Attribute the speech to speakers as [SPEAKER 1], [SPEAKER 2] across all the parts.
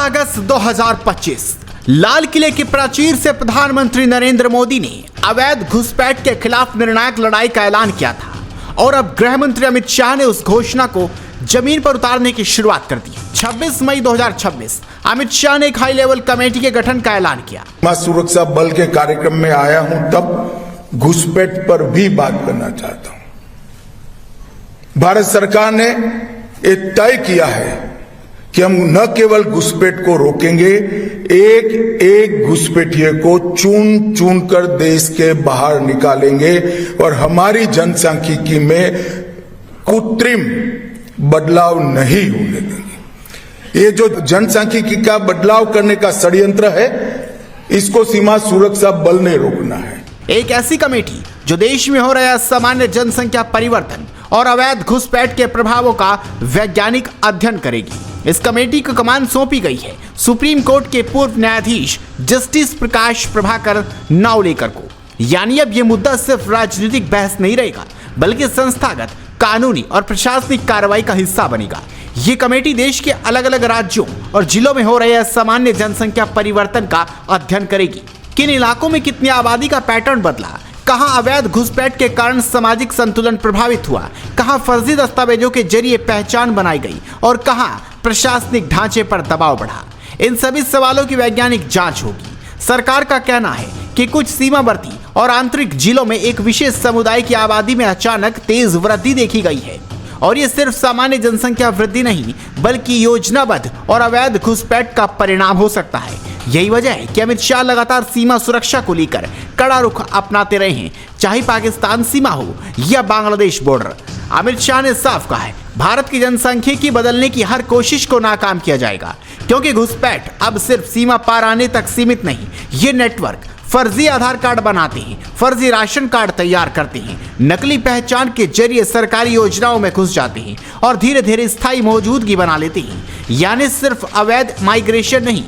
[SPEAKER 1] अगस्त 2025 लाल किले की प्राचीर से प्रधानमंत्री नरेंद्र मोदी ने अवैध घुसपैठ के खिलाफ निर्णायक लड़ाई का ऐलान किया था और अब गृह मंत्री अमित शाह ने उस घोषणा को जमीन पर उतारने की शुरुआत कर दी। 26 मई 2026 अमित शाह ने एक हाई लेवल कमेटी के गठन का ऐलान किया।
[SPEAKER 2] मैं सुरक्षा बल के कार्यक्रम में आया हूं, तब घुसपैठ पर भी बात करना चाहता हूं। भारत सरकार ने ये तय किया है कि हम न केवल घुसपैठ को रोकेंगे, एक एक घुसपैठिए को चुन चुन कर देश के बाहर निकालेंगे और हमारी जनसांख्यिकी में कृत्रिम बदलाव नहीं होने देंगे। ये जो जनसांख्यिकी का बदलाव करने का षड्यंत्र है, इसको सीमा सुरक्षा बल ने रोकना है।
[SPEAKER 1] एक ऐसी कमेटी जो देश में हो रहा असामान्य जनसंख्या परिवर्तन और अवैध घुसपैठ के प्रभावों का वैज्ञानिक अध्ययन करेगी। इस कमेटी को कमान सौंपी गई है सुप्रीम कोर्ट के पूर्व न्यायाधीश जस्टिस प्रकाश प्रभाकर नावलेकर को। यानी अब यह मुद्दा सिर्फ राजनीतिक बहस नहीं रहेगा, बल्कि संस्थागत, कानूनी और प्रशासनिक कार्रवाई का हिस्सा बनेगा। ये कमेटी देश के अलग अलग राज्यों और जिलों में हो रहे असामान्य जनसंख्या परिवर्तन का अध्ययन करेगी। किन इलाकों में कितनी आबादी का पैटर्न बदला, कहां अवैध घुसपैठ के कारण सामाजिक संतुलन प्रभावित हुआ, कहां फर्जी दस्तावेजों के जरिए पहचान बनाई गई और कहां प्रशासनिक ढांचे पर दबाव बढ़ा। इन सभी सवालों की वैज्ञानिक जांच होगी। सरकार का कहना है कि कुछ सीमावर्ती और आंतरिक जिलों में एक विशेष समुदाय की आबादी में अचानक तेज वृद्धि देखी गई है और ये सिर्फ सामान्य जनसंख्या वृद्धि नहीं, बल्कि योजनाबद्ध और अवैध घुसपैठ का परिणाम हो सकता है। यही वजह है कि अमित शाह लगातार सीमा सुरक्षा को लेकर कड़ा रुख अपनाते रहे हैं, चाहे पाकिस्तान सीमा हो या बांग्लादेश बॉर्डर। अमित शाह ने साफ कहा है, भारत की जनसांख्यिकी बदलने की हर कोशिश को नाकाम किया जाएगा, क्योंकि घुसपैठ अब सिर्फ सीमा पार आने तक सीमित नहीं। ये नेटवर्क फर्जी आधार कार्ड बनाते हैं, फर्जी राशन कार्ड तैयार करते हैं, नकली पहचान के जरिए सरकारी योजनाओं में घुस जाते हैं और धीरे धीरे स्थायी मौजूदगी बना लेते हैं। यानी सिर्फ अवैध माइग्रेशन नहीं,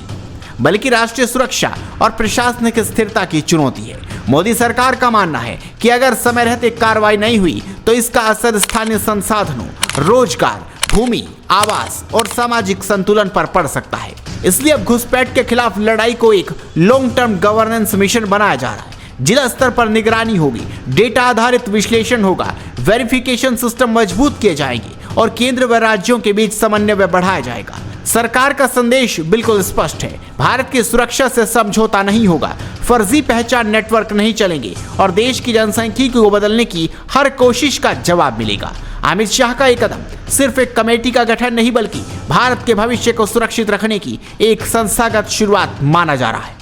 [SPEAKER 1] बल्कि राष्ट्रीय सुरक्षा और प्रशासनिक स्थिरता की चुनौती है। मोदी सरकार का मानना है कि अगर समय रहते कार्रवाई नहीं हुई तो इसका असर स्थानीय संसाधनों, रोजगार, भूमि, आवास और सामाजिक संतुलन पर पड़ सकता है। इसलिए अब घुसपैठ के खिलाफ लड़ाई को एक लॉन्ग टर्म गवर्नेंस मिशन बनाया जा रहा है। जिला स्तर पर निगरानी होगी, डेटा आधारित विश्लेषण होगा, वेरिफिकेशन सिस्टम मजबूत किए जाएंगे और केंद्र व राज्यों के बीच समन्वय बढ़ाया जाएगा। सरकार का संदेश बिल्कुल स्पष्ट है, भारत की सुरक्षा से समझौता नहीं होगा, फर्जी पहचान नेटवर्क नहीं चलेंगे और देश की जनसांख्यिकी को बदलने की हर कोशिश का जवाब मिलेगा। अमित शाह का एक कदम सिर्फ एक कमेटी का गठन नहीं, बल्कि भारत के भविष्य को सुरक्षित रखने की एक संस्थागत शुरुआत माना जा रहा है।